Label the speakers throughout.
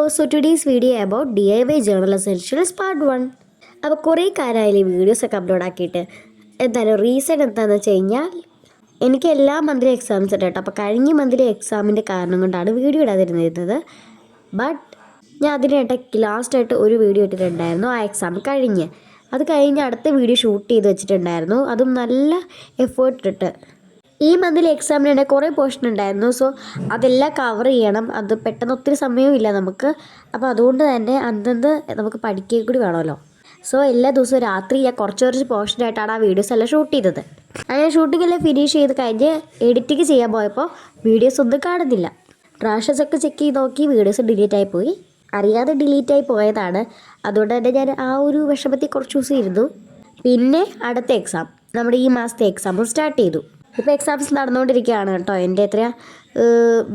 Speaker 1: So today's video about DIY Journal Essentials Part 1. അപ്പോൾ കുറേ കാലമായില്ലേ വീഡിയോസൊക്കെ അപ്ലോഡ് ആക്കിയിട്ട്. എന്തായാലും റീസൺ എന്താണെന്ന് വെച്ച് കഴിഞ്ഞാൽ എനിക്ക് എല്ലാ മന്ത്ലി എക്സാംസ് ഉണ്ട് കേട്ടോ. അപ്പോൾ കഴിഞ്ഞ മന്ത്ലി എക്സാമിൻ്റെ കാരണം കൊണ്ടാണ് വീഡിയോ ഇടാതിരുന്നത്. ബട്ട് ഞാൻ അതിനിടയ്ക്ക് ലാസ്റ്റായിട്ട് ഒരു വീഡിയോ ഇട്ടിട്ടുണ്ടായിരുന്നു. ആ എക്സാം കഴിഞ്ഞ് അത് കഴിഞ്ഞ് അടുത്ത വീഡിയോ ഷൂട്ട് ചെയ്ത് വെച്ചിട്ടുണ്ടായിരുന്നു. അതും നല്ല എഫേർട്ട് ഇട്ട്. ഈ മന്തിൽ എക്സാമിന് കുറേ പോർഷൻ ഉണ്ടായിരുന്നു. സോ അതെല്ലാം കവർ ചെയ്യണം. അത് പെട്ടെന്ന് ഒത്തിരി സമയമില്ല നമുക്ക്. അപ്പോൾ അതുകൊണ്ട് തന്നെ അന്നന്ന് നമുക്ക് പഠിക്കുകയും കൂടി വേണമല്ലോ. സോ എല്ലാ ദിവസവും രാത്രി ഞാൻ കുറച്ച് പോർഷനായിട്ടാണ് ആ വീഡിയോസ് എല്ലാം ഷൂട്ട് ചെയ്തത്. അങ്ങനെ ഷൂട്ടിംഗ് എല്ലാം ഫിനിഷ് ചെയ്ത് കഴിഞ്ഞ് എഡിറ്റിംഗ് ചെയ്യാൻ പോയപ്പോൾ വീഡിയോസ് ഒന്നും കാണുന്നില്ല. ട്രാഷസൊക്കെ ചെക്ക് ചെയ്ത് നോക്കി, വീഡിയോസ് ഡിലീറ്റ് ആയിപ്പോയി. അറിയാതെ ഡിലീറ്റായി പോയതാണ്. അതുകൊണ്ട് തന്നെ ഞാൻ ആ ഒരു വിഷമത്തിൽ കുറച്ച് ദിവസം ഇരുന്നു. പിന്നെ അടുത്ത എക്സാം, നമ്മുടെ ഈ മാസത്തെ എക്സാമും സ്റ്റാർട്ട് ചെയ്തു. ഇപ്പോൾ എക്സാംസ് നടന്നുകൊണ്ടിരിക്കുകയാണ് കേട്ടോ. എൻ്റെ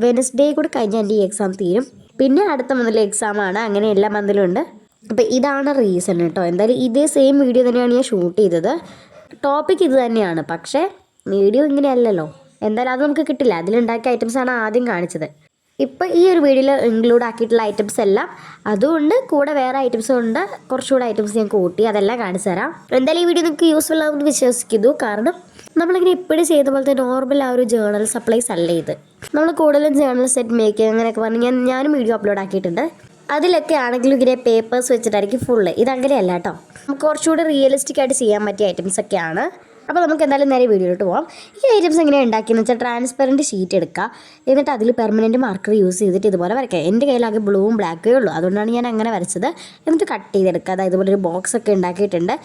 Speaker 1: വെനസ്ഡേ കൂടെ കഴിഞ്ഞാൽ എൻ്റെ ഈ എക്സാം തീരും. പിന്നെ അടുത്ത മന്തിലെ എക്സാമാണ്. അങ്ങനെ എല്ലാ മന്തിലും ഉണ്ട്. അപ്പോൾ ഇതാണ് റീസൺ കേട്ടോ. എന്തായാലും ഇതേ സെയിം വീഡിയോ തന്നെയാണ് ഞാൻ ഷൂട്ട് ചെയ്തത്. ടോപ്പിക് ഇത് തന്നെയാണ്, പക്ഷേ വീഡിയോ ഇങ്ങനെയല്ലല്ലോ. എന്തായാലും അത് നമുക്ക് കിട്ടില്ല. അതിലുണ്ടാക്കിയ ഐറ്റംസാണ് ആദ്യം കാണിച്ചത്. ഇപ്പോൾ ഈ ഒരു വീഡിയോയിൽ ഇൻക്ലൂഡ് ആക്കിയിട്ടുള്ള ഐറ്റംസ് എല്ലാം അതുകൊണ്ട് കൂടെ വേറെ ഐറ്റംസും ഉണ്ട്. കുറച്ചുകൂടെ ഐറ്റംസ് ഞാൻ കൂട്ടി, അതെല്ലാം കാണിച്ചു തരാം. എന്തായാലും ഈ വീഡിയോ നിങ്ങൾക്ക് യൂസ്ഫുൾ ആകുമെന്ന് വിശ്വസിക്കുന്നു. കാരണം നമ്മളിങ്ങനെ ഇപ്പോഴും ചെയ്ത പോലത്തെ നോർമൽ ആ ഒരു ജേർണൽ സപ്ലൈസ് അല്ല ഇത്. നമ്മൾ കൂടുതലും ജേർണൽ സെറ്റ് മേക്കിംഗ് അങ്ങനെയൊക്കെ പറഞ്ഞ് ഞാനും വീഡിയോ അപ്ലോഡ് ആക്കിയിട്ടുണ്ട്. അതിലൊക്കെ ആണെങ്കിലും ഇങ്ങനെ പേപ്പേഴ്സ് വെച്ചിട്ടായിരിക്കും ഫുള്ള്. ഇതങ്ങനെയല്ല കേട്ടോ. നമുക്ക് കുറച്ചുകൂടി റിയലിസ്റ്റിക് ആയിട്ട് ചെയ്യാൻ പറ്റിയ ഐറ്റംസ് ഒക്കെയാണ്. അപ്പോൾ നമുക്ക് എന്തായാലും നേരെ വീഡിയോയിലോട്ട് പോകാം. ഈ ഐറ്റംസ് എങ്ങനെയാണ് ഉണ്ടാക്കിയെന്ന് വെച്ചാൽ ട്രാൻസ്പെറൻറ്റ് ഷീറ്റ് എടുക്കുക. എന്നിട്ട് അതിൽ പെർമനൻറ്റ് മാർക്കർ യൂസ് ചെയ്തിട്ട് ഇതുപോലെ വരയ്ക്കുക. എൻ്റെ കയ്യിലാകെ ബ്ലൂവും ബ്ലാക്കേ ഉള്ളൂ, അതുകൊണ്ടാണ് ഞാൻ അങ്ങനെ വരച്ചത്. എന്നിട്ട് കട്ട് ചെയ്തെടുക്കുക. അതായത് ഇതുപോലെ ഒരു ബോക്സ് ഒക്കെ ഉണ്ടാക്കിയിട്ടുണ്ട്.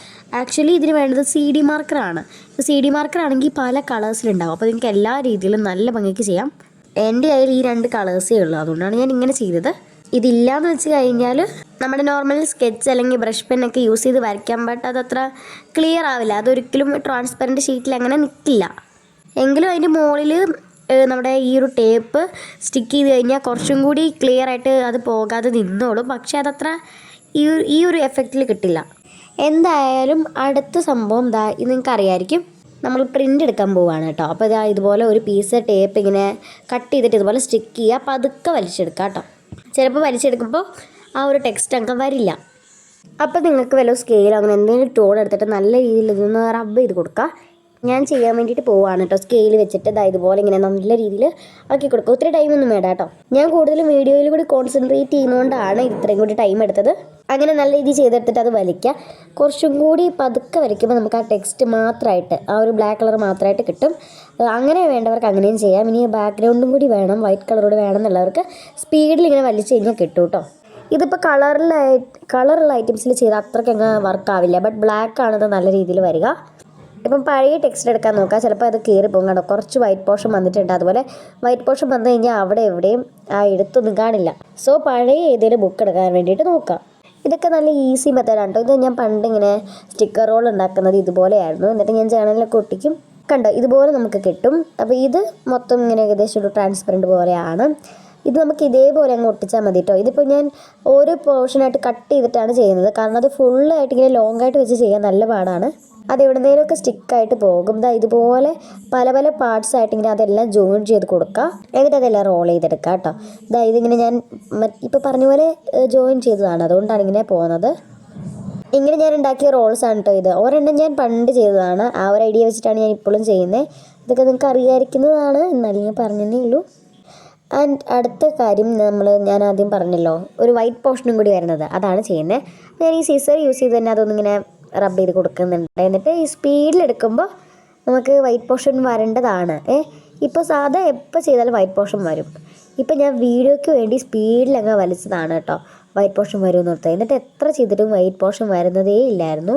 Speaker 1: ആക്ച്വലി ഇതിന് വേണ്ടത് CD മാർക്കറാണ്. CD മാർക്കർ ആണെങ്കിൽ പല കളേഴ്സിലുണ്ടാവും. അപ്പോൾ നിങ്ങൾക്ക് എല്ലാ രീതിയിലും നല്ല ഭംഗിക്ക് ചെയ്യാം. എൻ്റെ കയ്യിൽ ഈ 2 കളേഴ്സേ ഉള്ളൂ, അതുകൊണ്ടാണ് ഞാൻ ഇങ്ങനെ ചെയ്തത്. ഇതില്ലാന്ന് വെച്ച് കഴിഞ്ഞാൽ നമ്മുടെ നോർമൽ സ്കെച്ച് അല്ലെങ്കിൽ ബ്രഷ് പെന്നൊക്കെ യൂസ് ചെയ്ത് വരയ്ക്കാം. ബട്ട് അതത്ര ക്ലിയർ ആവില്ല. അതൊരിക്കലും ട്രാൻസ്പെറൻറ്റ് ഷീറ്റിൽ അങ്ങനെ നിൽക്കില്ല. എങ്കിലും അതിൻ്റെ മുകളിൽ നമ്മുടെ ഈ ഒരു ടേപ്പ് സ്റ്റിക്ക് ചെയ്ത് കഴിഞ്ഞാൽ കുറച്ചും കൂടി ക്ലിയർ ആയിട്ട് അത് പോകാതെ നിന്നോളും. പക്ഷേ അതത്ര ഈ ഒരു എഫക്റ്റിൽ കിട്ടില്ല. എന്തായാലും അടുത്ത സംഭവം ഇത് നിങ്ങൾക്ക് അറിയാമായിരിക്കും. നമ്മൾ പ്രിൻ്റ് എടുക്കാൻ പോവുകയാണ് കേട്ടോ. അപ്പോൾ ഇതുപോലെ ഒരു പീസ് ടേപ്പ് ഇങ്ങനെ കട്ട് ചെയ്തിട്ട് ഇതുപോലെ സ്റ്റിക്ക് ചെയ്യുക. പതുക്കെ വലിച്ചെടുക്കുക കേട്ടോ. ചിലപ്പോൾ വലിച്ചെടുക്കുമ്പോൾ ആ ഒരു ടെക്സ്റ്റ് അങ്ങ് വരില്ല. അപ്പോൾ നിങ്ങൾക്ക് വല്ല സ്കെയിലോ അങ്ങനെ എന്തെങ്കിലും ടൂൾ എടുത്തിട്ട് നല്ല രീതിയിൽ ഇതൊന്ന് റബ്ബ് ചെയ്ത് കൊടുക്കുക. ഞാൻ ചെയ്യാൻ വേണ്ടിയിട്ട് പോവുകയാണ് കേട്ടോ. സ്കെയിൽ വെച്ചിട്ട് ഇതുപോലെ ഇങ്ങനെ നല്ല രീതിയിൽ ആക്കി കൊടുക്കുക. ഒത്തിരി ടൈമൊന്നും വേണ്ട കേട്ടോ. ഞാൻ കൂടുതലും വീഡിയോയിൽ കൂടി കോൺസെൻട്രേറ്റ് ചെയ്യുന്നതുകൊണ്ടാണ് ഇത്രയും കൂടി ടൈം എടുത്തത്. അങ്ങനെ നല്ല രീതിയിൽ ചെയ്തെടുത്തിട്ട് അത് വലിക്കുക. കുറച്ചും കൂടി പതുക്കെ വരയ്ക്കുമ്പോൾ നമുക്ക് ആ ടെക്സ്റ്റ് മാത്രമായിട്ട്, ആ ഒരു ബ്ലാക്ക് കളർ മാത്രമായിട്ട് കിട്ടും. അങ്ങനെ വേണ്ടവർക്ക് അങ്ങനെയും ചെയ്യാം. ഇനി ബാക്ക്ഗ്രൗണ്ടും കൂടി വേണം, വൈറ്റ് കളറോട് വേണം എന്നുള്ളവർക്ക് സ്പീഡിൽ ഇങ്ങനെ വലിച്ചു കഴിഞ്ഞാൽ കിട്ടും കേട്ടോ. ഇതിപ്പോൾ കളറുള്ള ഐറ്റംസിൽ ചെയ്താൽ അത്രയ്ക്ക് അങ്ങ് വർക്കാവില്ല. ബട്ട് ബ്ലാക്ക് ആണത് നല്ല രീതിയിൽ വരിക. ഇപ്പം പഴയ ടെക്സ്റ്റ് എടുക്കാൻ നോക്കുക. ചിലപ്പോൾ അത് കീറിപ്പോകും കേട്ടോ. കുറച്ച് വൈറ്റ് പോർഷൻ വന്നിട്ടുണ്ട്. അതുപോലെ വൈറ്റ് പോർഷൻ വന്നു കഴിഞ്ഞാൽ അവിടെ എവിടെയും ആ എഴുത്തൊന്നും കാണില്ല. സോ പഴയ ഏതെങ്കിലും ബുക്ക് എടുക്കാൻ വേണ്ടിയിട്ട് നോക്കുക. ഇതൊക്കെ നല്ല ഈസി മെത്തേഡാണ് കേട്ടോ. ഇത് ഞാൻ പണ്ട് ഇങ്ങനെ സ്റ്റിക്കർ റോൾ ഉണ്ടാക്കുന്നത് ഇതുപോലെയായിരുന്നു. എന്നിട്ട് ഞാൻ ജേണലിലൊക്കെ ഒട്ടിക്കും. കണ്ടോ, ഇതുപോലെ നമുക്ക് കിട്ടും. അപ്പോൾ ഇത് മൊത്തം ഇങ്ങനെ ഏകദേശം ഒരു ട്രാൻസ്പെറൻറ്റ് പോലെയാണ്. ഇത് നമുക്ക് ഇതേപോലെ അങ്ങ് ഒട്ടിച്ചാൽ മതി കേട്ടോ. ഇതിപ്പോൾ ഞാൻ ഓരോ പോർഷനായിട്ട് കട്ട് ചെയ്തിട്ടാണ് ചെയ്യുന്നത്. കാരണം അത് ഫുള്ളായിട്ട് ഇങ്ങനെ ലോങ് ആയിട്ട് വെച്ച് ചെയ്യാൻ നല്ല പാടാണ്. അത് എവിടുന്നേലൊക്കെ സ്റ്റിക്കായിട്ട് പോകും. ഇതുപോലെ പല പാർട്സ് ആയിട്ട് ഇങ്ങനെ അതെല്ലാം ജോയിൻ ചെയ്ത് കൊടുക്കുക. എന്നിട്ട് അതെല്ലാം റോൾ ചെയ്തെടുക്കുക കേട്ടോ. ഇതിങ്ങനെ ഞാൻ ഇപ്പോൾ പറഞ്ഞ പോലെ ജോയിൻ ചെയ്തതാണ്, അതുകൊണ്ടാണ് ഇങ്ങനെ പോകുന്നത്. ഇങ്ങനെ ഞാൻ ഉണ്ടാക്കിയ റോൾസാണ് കേട്ടോ ഇത്. ഒരെണ്ണം ഞാൻ പണ്ട് ചെയ്തതാണ്. ആ ഒരു ഐഡിയ വെച്ചിട്ടാണ് ഞാൻ ഇപ്പോഴും ചെയ്യുന്നത്. ഇതൊക്കെ നിങ്ങൾക്ക് അറിയാതിരിക്കുന്നതാണ്, എന്നാലും ഞാൻ പറഞ്ഞതേ ഉള്ളൂ. ആൻഡ് അടുത്ത കാര്യം ഞാൻ ആദ്യം പറഞ്ഞല്ലോ, ഒരു വൈറ്റ് പോർഷനും കൂടി വരുന്നത്, അതാണ് ചെയ്യുന്നത്. ഞാൻ ഈ സിസർ യൂസ് ചെയ്ത് തന്നെ അതൊന്നിങ്ങനെ റബ്ബ് ചെയ്ത് കൊടുക്കുന്നുണ്ട്. എന്നിട്ട് ഈ സ്പീഡിലെടുക്കുമ്പോൾ നമുക്ക് വൈറ്റ് പോർഷൻ വരേണ്ടതാണ്. ഇപ്പോൾ സാധാ എപ്പോൾ ചെയ്താലും വൈറ്റ് പോർഷൻ വരും. ഇപ്പം ഞാൻ വീഡിയോയ്ക്ക് വേണ്ടി സ്പീഡിലങ്ങ് വലിച്ചതാണ് കേട്ടോ വൈറ്റ് പോർഷൻ വരുമെന്ന് ഓർത്ത്. എന്നിട്ട് എത്ര ചെയ്തിട്ടും വൈറ്റ് പോർഷൻ വരുന്നതേ ഇല്ലായിരുന്നു.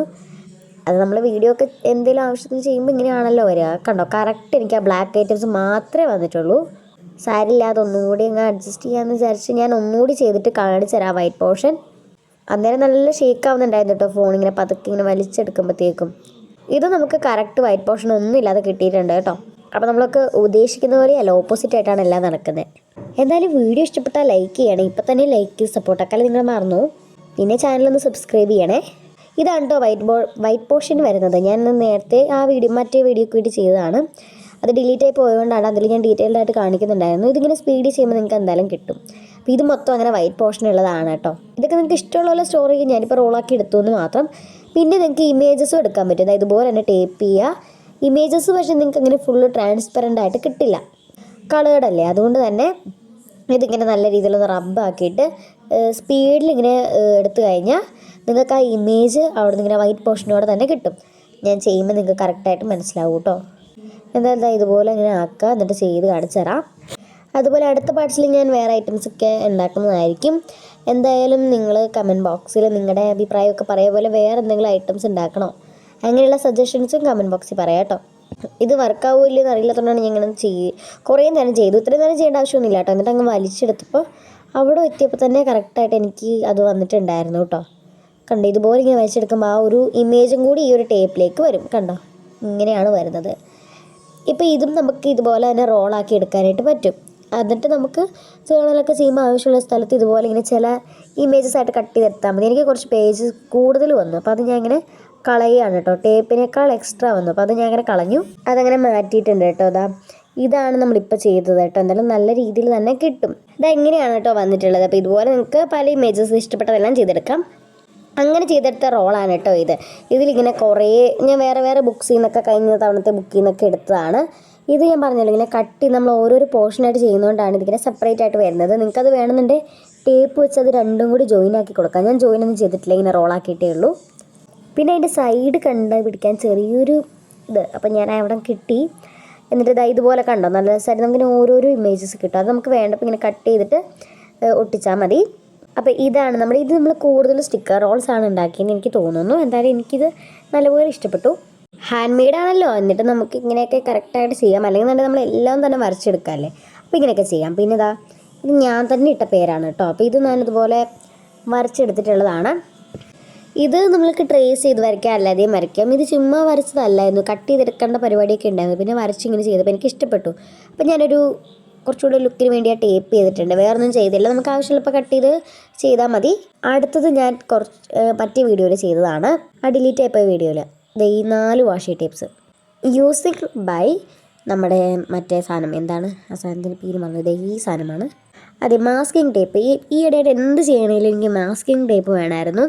Speaker 1: അത് നമ്മൾ വീഡിയോ ഒക്കെ എന്തെങ്കിലും ആവശ്യത്തിന് ചെയ്യുമ്പോൾ ഇങ്ങനെയാണല്ലോ വരിക. കണ്ടോ, കറക്റ്റ് എനിക്ക് ആ ബ്ലാക്ക് ഐറ്റംസ് മാത്രമേ വന്നിട്ടുള്ളൂ. സാരില്ലാതെ ഒന്നുകൂടി അങ്ങ് അഡ്ജസ്റ്റ് ചെയ്യാമെന്ന് വിചാരിച്ച് ഞാൻ ഒന്നുകൂടി ചെയ്തിട്ട് കാണിച്ചു തരാം വൈറ്റ് പോർഷൻ. അന്നേരം നല്ല ഷേക്ക് ആവുന്നുണ്ടായിരുന്നു കേട്ടോ ഫോൺ ഇങ്ങനെ പതുക്കെ ഇങ്ങനെ വലിച്ചെടുക്കുമ്പോഴത്തേക്കും. ഇത് നമുക്ക് കറക്റ്റ് വൈറ്റ് പോർഷൻ ഒന്നും ഇല്ലാതെ കിട്ടിയിട്ടുണ്ട് കേട്ടോ. അപ്പോൾ നമ്മളൊക്കെ ഉദ്ദേശിക്കുന്ന പോലെയല്ല, ഓപ്പോസിറ്റ് ആയിട്ടാണ് എല്ലാം നടക്കുന്നത്. എന്തായാലും വീഡിയോ ഇഷ്ടപ്പെട്ടാൽ ലൈക്ക് ചെയ്യണേ. ഇപ്പം തന്നെ ലൈക്ക് സപ്പോർട്ടൊക്കെ നിങ്ങൾ മറന്നു. പിന്നെ ചാനലൊന്ന് സബ്സ്ക്രൈബ് ചെയ്യണേ. ഇതാണ് കേട്ടോ വൈറ്റ് പോർഷൻ വരുന്നത്. ഞാൻ നേരത്തെ മറ്റേ വീഡിയോക്ക് വേണ്ടി ചെയ്തതാണ്. അത് ഡിലീറ്റ് ആയി പോയതുകൊണ്ടാണ് അതിൽ ഞാൻ ഡീറ്റെയിൽഡ് ആയിട്ട് കാണിക്കുന്നുണ്ടായിരുന്നു. ഇതിങ്ങനെ സ്പീഡിൽ ചെയ്യുമ്പോൾ നിങ്ങൾക്ക് എന്തായാലും കിട്ടും. അപ്പോൾ ഇത് മൊത്തം അങ്ങനെ വൈറ്റ് പോർഷൻ ഉള്ളതാണ് കേട്ടോ. ഇതൊക്കെ നിങ്ങൾക്ക് ഇഷ്ടമുള്ള പോലെ സ്റ്റോർ ചെയ്യും. ഞാനിപ്പോൾ റോളാക്കി എടുത്തു എന്ന് മാത്രം. പിന്നെ നിങ്ങൾക്ക് ഇമേജസും എടുക്കാൻ പറ്റും. അതായത് ഇതുപോലെ തന്നെ ടേപ്പ് ചെയ്യുക. ഇമേജസ് പക്ഷേ നിങ്ങൾക്ക് അങ്ങനെ ഫുള്ള് ട്രാൻസ്പെറൻ്റ് ആയിട്ട് കിട്ടില്ല, കളേർഡല്ലേ. അതുകൊണ്ട് തന്നെ ഇതിങ്ങനെ നല്ല രീതിയിലൊന്ന് റബ്ബാക്കിയിട്ട് സ്പീഡിൽ ഇങ്ങനെ എടുത്തു കഴിഞ്ഞാൽ നിങ്ങൾക്ക് ആ ഇമേജ് അവിടെ നിന്ന് ഇങ്ങനെ വൈറ്റ് പോർഷനോടെ തന്നെ കിട്ടും. ഞാൻ ചെയ്യുമ്പോൾ നിങ്ങൾക്ക് കറക്റ്റായിട്ട് മനസ്സിലാവും കേട്ടോ. എന്താ ഇതുപോലെ ഇങ്ങനെ ആക്കുക, എന്നിട്ട് ചെയ്ത് കാണിച്ചു തരാം. അതുപോലെ അടുത്ത പാർട്സിൽ ഞാൻ വേറെ ഐറ്റംസൊക്കെ ഉണ്ടാക്കുന്നതായിരിക്കും. എന്തായാലും നിങ്ങൾ കമൻറ്റ് ബോക്സിൽ നിങ്ങളുടെ അഭിപ്രായമൊക്കെ പറയുക. പോലെ വേറെ എന്തെങ്കിലും ഐറ്റംസ് ഉണ്ടാക്കണോ അങ്ങനെയുള്ള സജഷൻസും കമൻറ്റ് ബോക്സിൽ പറയാം കേട്ടോ. ഇത് വർക്കാവില്ലെന്ന് അറിയില്ലാത്തതുകൊണ്ടാണ് ഞാൻ ഇങ്ങനെ കുറേ നേരം ചെയ്തു. ഇത്രയും നേരം ചെയ്യേണ്ട ആവശ്യമൊന്നുമില്ല കേട്ടോ. എന്നിട്ട് അങ്ങ് വലിച്ചെടുത്തപ്പോൾ അവിടെ എത്തിയപ്പോൾ തന്നെ കറക്റ്റായിട്ട് എനിക്ക് അത് വന്നിട്ടുണ്ടായിരുന്നു കേട്ടോ. കണ്ടോ, ഇതുപോലെ ഇങ്ങനെ വലിച്ചെടുക്കുമ്പോൾ ആ ഒരു ഇമേജും കൂടി ഈ ഒരു ടേപ്പിലേക്ക് വരും. കണ്ടോ, ഇങ്ങനെയാണ് വരുന്നത്. ഇപ്പോൾ ഇതും നമുക്ക് ഇതുപോലെ തന്നെ റോളാക്കി എടുക്കാനായിട്ട് പറ്റും. എന്നിട്ട് നമുക്ക് ജേണലൊക്കെ ചെയ്യുമ്പോൾ ആവശ്യമുള്ള സ്ഥലത്ത് ഇതുപോലെ ഇങ്ങനെ ചില ഇമേജസ് ആയിട്ട് കട്ട് ചെയ്തെടുത്താൽ മതി. എനിക്ക് കുറച്ച് പേജ് കൂടുതൽ വന്നു, അപ്പോൾ അത് ഞാൻ ഇങ്ങനെ കളയുകയാണ് കേട്ടോ. ടേപ്പിനേക്കാൾ എക്സ്ട്രാ വന്നു, അപ്പോൾ അത് ഞാൻ അങ്ങനെ കളഞ്ഞു. അതങ്ങനെ മാറ്റിയിട്ടുണ്ട് കേട്ടോ. ഇതാണ് നമ്മളിപ്പോൾ ചെയ്തത് കേട്ടോ. എന്തായാലും നല്ല രീതിയിൽ തന്നെ കിട്ടും. ഇതെങ്ങനെയാണ് കേട്ടോ വന്നിട്ടുള്ളത്. അപ്പോൾ ഇതുപോലെ നിങ്ങൾക്ക് പല ഇമേജസ് ഇഷ്ടപ്പെട്ടതെല്ലാം ചെയ്തെടുക്കാം. അങ്ങനെ ചെയ്തെടുത്ത റോളാണ് കേട്ടോ ഇത്. ഇതിലിങ്ങനെ കുറേ ഞാൻ വേറെ ബുക്സിൽ നിന്നൊക്കെ കഴിഞ്ഞ തവണത്തെ ബുക്കിൽ നിന്നൊക്കെ എടുത്തതാണ്. ഇത് ഞാൻ പറഞ്ഞല്ലോ ഇങ്ങനെ നമ്മൾ ഓരോരോ പോർഷനായിട്ട് ചെയ്യുന്നതുകൊണ്ടാണ് ഇതിങ്ങനെ സെപ്പറേറ്റ് ആയിട്ട് വരുന്നത്. നിങ്ങൾക്കത് വേണമെന്നുണ്ടെങ്കിൽ ടേപ്പ് വെച്ച് അത് രണ്ടും കൂടി ജോയിൻ ആക്കി കൊടുക്കാം. ഞാൻ ജോയിൻ ഒന്നും ചെയ്തിട്ടില്ല, ഇങ്ങനെ റോളാക്കിയിട്ടേ ഉള്ളൂ. പിന്നെ അതിൻ്റെ സൈഡ് പിടിക്കാൻ ചെറിയൊരു ഇത് അപ്പോൾ ഞാൻ അവിടെ കിട്ടി. എന്നിട്ട് ഇതുപോലെ കണ്ടോ, നല്ല സൈഡ് നമുക്കിങ്ങനെ ഓരോരോ ഇമേജസ് കിട്ടും. അത് നമുക്ക് വേണ്ടപ്പോൾ ഇങ്ങനെ കട്ട് ചെയ്തിട്ട് ഒട്ടിച്ചാൽ മതി. അപ്പോൾ ഇതാണ് നമ്മൾ കൂടുതൽ സ്റ്റിക്കർ റോൾസ് ആണ് ഉണ്ടാക്കിയെന്ന് എനിക്ക് തോന്നുന്നു. എന്തായാലും എനിക്കിത് നല്ലപോലെ ഇഷ്ടപ്പെട്ടു. ഹാൻഡ് മെയ്ഡ് ആണല്ലോ, എന്നിട്ട് നമുക്ക് ഇങ്ങനെയൊക്കെ കറക്റ്റായിട്ട് ചെയ്യാം. അല്ലെങ്കിൽ തന്നെ നമ്മളെല്ലാം തന്നെ വരച്ചെടുക്കാമല്ലേ. അപ്പോൾ ഇങ്ങനെയൊക്കെ ചെയ്യാം. പിന്നെ ഇത് ഞാൻ തന്നെ ഇട്ട പേരാണ് കേട്ടോ. അപ്പോൾ ഇത് ഞാനിതുപോലെ വരച്ചെടുത്തിട്ടുള്ളതാണ്. ഇത് നമ്മൾക്ക് ട്രേസ് ചെയ്ത് വരയ്ക്കാം, അല്ലാതെയും വരയ്ക്കാം. ഇത് ചുമ്മാ വരച്ചതല്ലായിരുന്നു, കട്ട് ചെയ്തെടുക്കേണ്ട പരിപാടിയൊക്കെ ഉണ്ടായിരുന്നു. പിന്നെ വരച്ചിങ്ങനെ ചെയ്തപ്പോൾ എനിക്ക് ഇഷ്ടപ്പെട്ടു. അപ്പോൾ ഞാനൊരു കുറച്ചുകൂടെ ലുക്കിന് വേണ്ടി ആ ടേപ്പ് ചെയ്തിട്ടുണ്ട്. വേറൊന്നും ചെയ്തില്ല. നമുക്ക് ആവശ്യമുള്ളപ്പോൾ കട്ട് ചെയ്താൽ മതി. അടുത്തത് ഞാൻ മറ്റേ വീഡിയോയിൽ ചെയ്തതാണ്, ആ ഡിലീറ്റ് ആയിപ്പോയ വീഡിയോയിൽ. ഈ 4 വാഷി ടേപ്സ് യൂസിങ് ബൈ നമ്മുടെ മറ്റേ സാധനം, എന്താണ് ആ സാധനത്തിൻ്റെ പേര് പറഞ്ഞത്, ഈ സാധനമാണ്. അതെ, മാസ്കിങ് ടേപ്പ്. ഈ ഇടയായിട്ട് എന്ത് ചെയ്യണമെങ്കിലും എനിക്ക് മാസ്കിങ് ടേപ്പ് വേണമായിരുന്നു.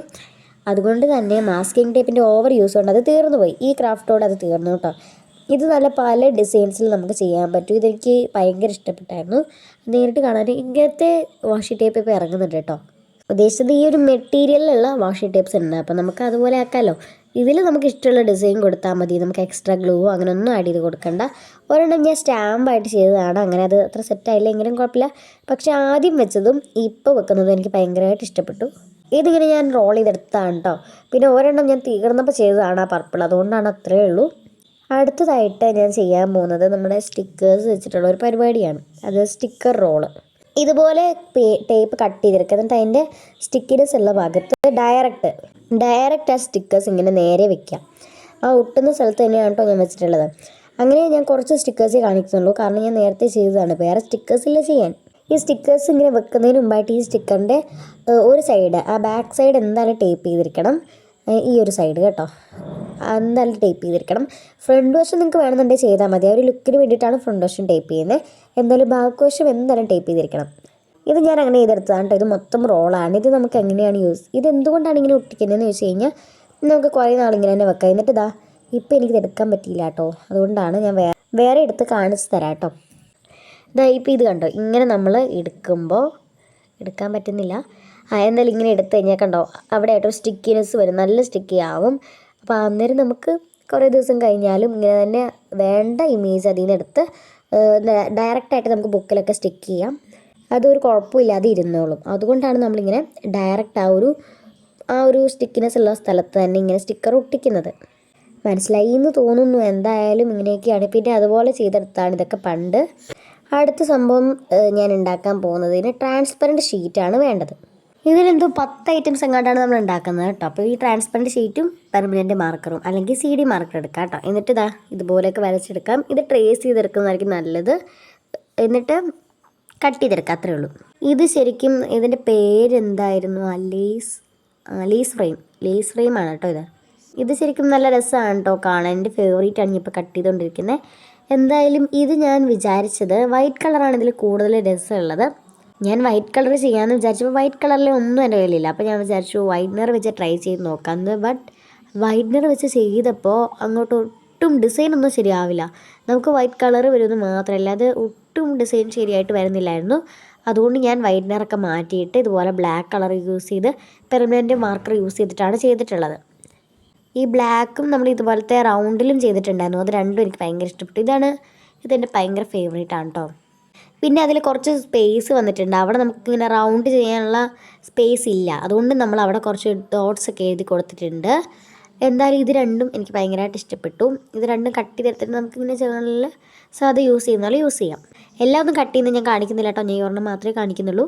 Speaker 1: അതുകൊണ്ട് തന്നെ മാസ്കിങ് ടേപ്പിൻ്റെ ഓവർ യൂസ് കൊണ്ട് അത് തീർന്നു പോയി. ഈ ക്രാഫ്റ്റോട് അത് തീർന്നു കേട്ടോ. ഇത് നല്ല പല ഡിസൈൻസിൽ നമുക്ക് ചെയ്യാൻ പറ്റും. ഇതെനിക്ക് ഭയങ്കര ഇഷ്ടപ്പെട്ടായിരുന്നു. നേരിട്ട് കാണാൻ ഇങ്ങനത്തെ വാഷി ടേപ്പ് ഇപ്പോൾ ഇറങ്ങുന്നുണ്ട് കേട്ടോ. ഉദ്ദേശിച്ചത് ഈ ഒരു മെറ്റീരിയലിലുള്ള വാഷി ടേപ്സ് ഉണ്ട്. അപ്പോൾ നമുക്ക് അതുപോലെ ആക്കാമല്ലോ. ഇതിൽ നമുക്ക് ഇഷ്ടമുള്ള ഡിസൈൻ കൊടുത്താൽ മതി. നമുക്ക് എക്സ്ട്രാ ഗ്ലൂ അങ്ങനെ ഒന്നും ആഡ് ചെയ്ത് കൊടുക്കണ്ട. ഒരെണ്ണം ഞാൻ സ്റ്റാമ്പായിട്ട് ചെയ്തതാണ്. അങ്ങനെ അത് അത്ര സെറ്റായില്ല, എങ്കിലും കുഴപ്പമില്ല. പക്ഷേ ആദ്യം വെച്ചതും ഇപ്പോൾ വെക്കുന്നതും എനിക്ക് ഭയങ്കരമായിട്ട് ഇഷ്ടപ്പെട്ടു. ഇതിങ്ങനെ ഞാൻ റോൾ ചെയ്തെടുത്തതാണ് കേട്ടോ. പിന്നെ ഒരെണ്ണം ഞാൻ തീർന്നപ്പോൾ ചെയ്തതാണ് ആ പർപ്പിൾ, അതുകൊണ്ടാണ് അത്രയേ ഉള്ളൂ. അടുത്തതായിട്ട് ഞാൻ ചെയ്യാൻ പോകുന്നത് നമ്മുടെ സ്റ്റിക്കേഴ്സ് വെച്ചിട്ടുള്ള ഒരു പരിപാടിയാണ്. അത് സ്റ്റിക്കർ റോള്. ഇതുപോലെ ടേപ്പ് കട്ട് ചെയ്തെടുക്കുക. എന്നിട്ട് അതിൻ്റെ സ്റ്റിക്കിനെസ് ഉള്ള ഭാഗത്ത് ഡയറക്റ്റ് ആ സ്റ്റിക്കേഴ്സ് ഇങ്ങനെ നേരെ വെക്കാം. ആ ഒട്ടുന്ന സ്ഥലത്ത് തന്നെയാണ് കേട്ടോ ഞാൻ വെച്ചിട്ടുള്ളത്. അങ്ങനെ ഞാൻ കുറച്ച് സ്റ്റിക്കേഴ്സേ കാണിക്കുന്നുള്ളൂ, കാരണം ഞാൻ നേരത്തെ ചെയ്തതാണ്. വേറെ സ്റ്റിക്കേഴ്സില്ല ചെയ്യാൻ. ഈ സ്റ്റിക്കേഴ്സ് ഇങ്ങനെ വെക്കുന്നതിന് മുമ്പായിട്ട് ഈ സ്റ്റിക്കറിൻ്റെ ഒരു സൈഡ്, ആ ബാക്ക് സൈഡ് എന്തായാലും ടേപ്പ് ചെയ്തിരിക്കണം. ഈ ഒരു സൈഡ് കേട്ടോ, എന്തായാലും ടേപ്പ് ചെയ്തിരിക്കണം. ഫ്രണ്ട് വശം നിങ്ങൾക്ക് വേണമെന്നുണ്ടെങ്കിൽ ചെയ്താൽ മതി. ആ ഒരു ലുക്കിന് വേണ്ടിയിട്ടാണ് ഫ്രണ്ട് വശം ടേപ്പ് ചെയ്യുന്നത്. എന്തായാലും ബാക്ക് വശം എന്തായാലും ടേപ്പ് ചെയ്തിരിക്കണം. ഇത് ഞാൻ അങ്ങനെ ചെയ്തെടുത്തതാണ് കേട്ടോ. ഇത് മൊത്തം റോളാണ്. ഇത് നമുക്ക് എങ്ങനെയാണ് ഇതെന്തുകൊണ്ടാണ് ഇങ്ങനെ ഒട്ടിക്കുന്നതെന്ന് ചോദിച്ചു കഴിഞ്ഞാൽ നമുക്ക് കുറേ നാളിങ്ങനെ തന്നെ വെക്കാം. എന്നിട്ട് ഇപ്പോൾ എനിക്കിത് എടുക്കാൻ പറ്റിയില്ല കേട്ടോ. അതുകൊണ്ടാണ് ഞാൻ വേറെ എടുത്ത് കാണിച്ച് തരാം കേട്ടോ. ഇപ്പോൾ ഇത് കണ്ടോ, ഇങ്ങനെ നമ്മൾ എടുക്കാൻ പറ്റുന്നില്ല. എന്തായാലും ഇങ്ങനെ എടുത്തു കഴിഞ്ഞാൽ കണ്ടോ, അവിടെ ആയിട്ടൊരു സ്റ്റിക്കിനെസ് വരും, നല്ല സ്റ്റിക്കി ആവും. അപ്പോൾ അന്നേരം നമുക്ക് കുറേ ദിവസം കഴിഞ്ഞാലും ഇങ്ങനെ തന്നെ വേണ്ട ഇമേജ് അതിൽ നിന്ന് എടുത്ത് ഡയറക്റ്റായിട്ട് നമുക്ക് ബുക്കിലൊക്കെ സ്റ്റിക്ക് ചെയ്യാം. അതൊരു കുഴപ്പമില്ലാതെ ഇരുന്നോളും. അതുകൊണ്ടാണ് നമ്മളിങ്ങനെ ഡയറക്റ്റ് ആ ഒരു സ്റ്റിക്കിനെസ് ഉള്ള സ്ഥലത്ത് തന്നെ ഇങ്ങനെ സ്റ്റിക്കർ ഒട്ടിക്കുന്നത്. മനസ്സിലായി എന്ന് തോന്നുന്നു. എന്തായാലും ഇങ്ങനെയൊക്കെയാണ്. പിന്നെ അതുപോലെ ചെയ്തെടുത്താണ് ഇതൊക്കെ പണ്ട്. അടുത്ത സംഭവം ഞാൻ ഉണ്ടാക്കാൻ പോകുന്നതിന് ട്രാൻസ്പെറൻറ്റ് ഷീറ്റാണ് വേണ്ടത്. ഇതിലെന്തോ 10 ഐറ്റംസ് എങ്ങാണ്ടാണ് നമ്മൾ ഉണ്ടാക്കുന്നത് കേട്ടോ. അപ്പോൾ ഈ ട്രാൻസ്പെറൻറ്റ് ഷീറ്റും പെർമനൻറ്റ് മാർക്കറും അല്ലെങ്കിൽ CD മാർക്കർ എടുക്കാം കേട്ടോ. എന്നിട്ട് ഇതുപോലെയൊക്കെ വരച്ചെടുക്കാം. ഇത് ട്രേസ് ചെയ്തെടുക്കുന്നതായിരിക്കും നല്ലത്. എന്നിട്ട് കട്ട് ചെയ്തെടുക്കാം, അത്രേ ഉള്ളൂ. ഇത് ശരിക്കും ഇതിൻ്റെ പേരെന്തായിരുന്നു? ലേസ് ഫ്രെയിമാണ് കേട്ടോ. ഇത് ശരിക്കും നല്ല രസമാണ് കേട്ടോ കാണാൻ. എൻ്റെ ഫേവറേറ്റാണ് ഞാൻ ഇപ്പോൾ കട്ട് ചെയ്തുകൊണ്ടിരിക്കുന്നത്. എന്തായാലും ഇത് ഞാൻ വിചാരിച്ചത് വൈറ്റ് കളറാണ് ഇതിൽ കൂടുതൽ രസമുള്ളത്. ഞാൻ വൈറ്റ് കളർ ചെയ്യാമെന്ന് വിചാരിച്ചപ്പോൾ വൈറ്റ് കളറിൽ ഒന്നും എൻ്റെ കയ്യിലില്ല. അപ്പോൾ ഞാൻ വിചാരിച്ചു വൈറ്റ്നർ വെച്ച് ട്രൈ ചെയ്ത് നോക്കാമെന്ന്. ബട്ട് വൈറ്റ്നർ വെച്ച് ചെയ്തപ്പോൾ അങ്ങോട്ട് ഒട്ടും ഡിസൈനൊന്നും ശരിയാവില്ല. നമുക്ക് വൈറ്റ് കളർ വരുമെന്ന് മാത്രമല്ല അത് ഒട്ടും ഡിസൈൻ ശരിയായിട്ട് വരുന്നില്ലായിരുന്നു. അതുകൊണ്ട് ഞാൻ വൈറ്റ്നറൊക്കെ മാറ്റിയിട്ട് ഇതുപോലെ ബ്ലാക്ക് കളർ യൂസ് ചെയ്ത് പെർമനൻറ്റ് മാർക്കർ യൂസ് ചെയ്തിട്ടാണ് ചെയ്തിട്ടുള്ളത്. ഈ ബ്ലാക്കും നമ്മൾ ഇതുപോലത്തെ റൗണ്ടിലും ചെയ്തിട്ടുണ്ടായിരുന്നു. അത് രണ്ടും എനിക്ക് ഭയങ്കര ഇഷ്ടപ്പെട്ടു. ഇതെൻ്റെ ഭയങ്കര ഫേവറേറ്റ് ആണ് കേട്ടോ. പിന്നെ അതിൽ കുറച്ച് സ്പേസ് വന്നിട്ടുണ്ട്. അവിടെ നമുക്കിങ്ങനെ റൗണ്ട് ചെയ്യാനുള്ള സ്പേസ് ഇല്ല. അതുകൊണ്ട് നമ്മൾ അവിടെ കുറച്ച് ഡോട്ട്സ് ഒക്കെ എഴുതി കൊടുത്തിട്ടുണ്ട്. എന്തായാലും ഇത് രണ്ടും എനിക്ക് ഭയങ്കരമായിട്ട് ഇഷ്ടപ്പെട്ടു. ഇത് രണ്ടും കട്ട് ചെയ്തെടുത്തിട്ട് നമുക്കിങ്ങനെ ജേണലിൽ സാധാ യൂസ് ചെയ്യുന്നാലും യൂസ് ചെയ്യാം. എല്ലാം ഒന്നും കട്ട് ചെയ്യുന്നത് ഞാൻ കാണിക്കുന്നില്ല കേട്ടോ. ഞാൻ ഒരെണ്ണം മാത്രമേ കാണിക്കുന്നുള്ളൂ.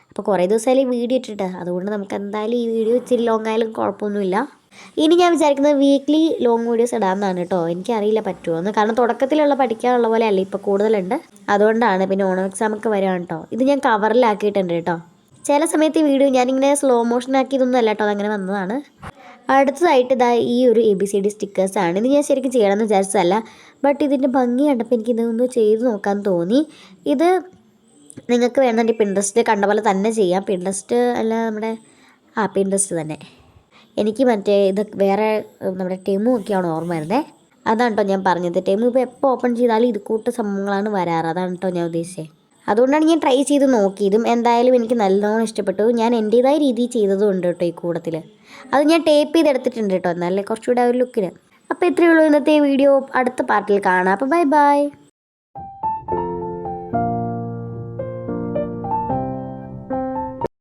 Speaker 1: അപ്പോൾ കുറേ ദിവസമായാലും ഈ വീഡിയോ ഇട്ടിട്ട്, അതുകൊണ്ട് നമുക്ക് എന്തായാലും ഈ വീഡിയോ ഇച്ചിരി ലോങ് ആയാലും കുഴപ്പമൊന്നുമില്ല. ഇനി ഞാൻ വിചാരിക്കുന്നത് വീക്ക്ലി ലോങ് വീഡിയോസ് ഇടാമെന്നാണ് കേട്ടോ. എനിക്കറിയില്ല പറ്റുമോയെന്ന്. കാരണം തുടക്കത്തിലുള്ള പഠിക്കാനുള്ള പോലെ അല്ല, ഇപ്പോൾ കൂടുതലുണ്ട്. അതുകൊണ്ടാണ്. പിന്നെ ഓണം എക്സാമൊക്കെ വരികയാണ് കേട്ടോ. ഇത് ഞാൻ കവറിലാക്കിയിട്ടുണ്ട് കേട്ടോ. ചില സമയത്ത് ഈ വീഡിയോ ഞാനിങ്ങനെ സ്ലോ മോഷനാക്കിയതൊന്നും അല്ല കേട്ടോ, അതങ്ങനെ വന്നതാണ്. അടുത്തതായിട്ട് ഈ ഒരു ABCD സ്റ്റിക്കേഴ്സാണ്. ഇത് ഞാൻ ശരിക്കും ചെയ്യണമെന്ന് വിചാരിച്ചതല്ല. ബട്ട് ഇതിൻ്റെ ഭംഗി കണ്ടപ്പോൾ എനിക്ക് ഇതൊന്ന് ചെയ്ത് നോക്കാൻ തോന്നി. ഇത് നിങ്ങൾക്ക് വേണമെന്നുണ്ടെങ്കിൽ പിൻട്രസ്റ്റ് കണ്ട പോലെ തന്നെ ചെയ്യാം. പിൻട്രസ്റ്റ് അല്ല പിൻട്രസ്റ്റ് തന്നെ. എനിക്ക് ഇത് വേറെ നമ്മുടെ ടെമു ഒക്കെയാണ് ഓർമ്മ വരുന്നത്. അതാണ് കേട്ടോ ഞാൻ പറഞ്ഞത്. ടെമു ഇപ്പോൾ എപ്പോൾ ഓപ്പൺ ചെയ്താലും ഇത് കൂട്ട് സംഭവങ്ങളാണ് വരാറ്. അതാണ് കേട്ടോ ഞാൻ ഉദ്ദേശിച്ചത്. അതുകൊണ്ടാണ് ഞാൻ ട്രൈ ചെയ്ത് നോക്കിയതും. എന്തായാലും എനിക്ക് നല്ലോണം ഇഷ്ടപ്പെട്ടു. ഞാൻ എൻ്റേതായ രീതിയിൽ ചെയ്തതും ഉണ്ട് കേട്ടോ ഈ കൂട്ടത്തിൽ. അത് ഞാൻ ടേപ്പ് ചെയ്തെടുത്തിട്ടുണ്ട് കേട്ടോ, എന്നാലേ കുറച്ചുകൂടെ ഒരു ലുക്കിന്. അപ്പോൾ ഇത്രയേ ഉള്ളൂ ഇന്നത്തെ വീഡിയോ. അടുത്ത പാർട്ടിൽ കാണാം. അപ്പോൾ ബൈ ബൈ.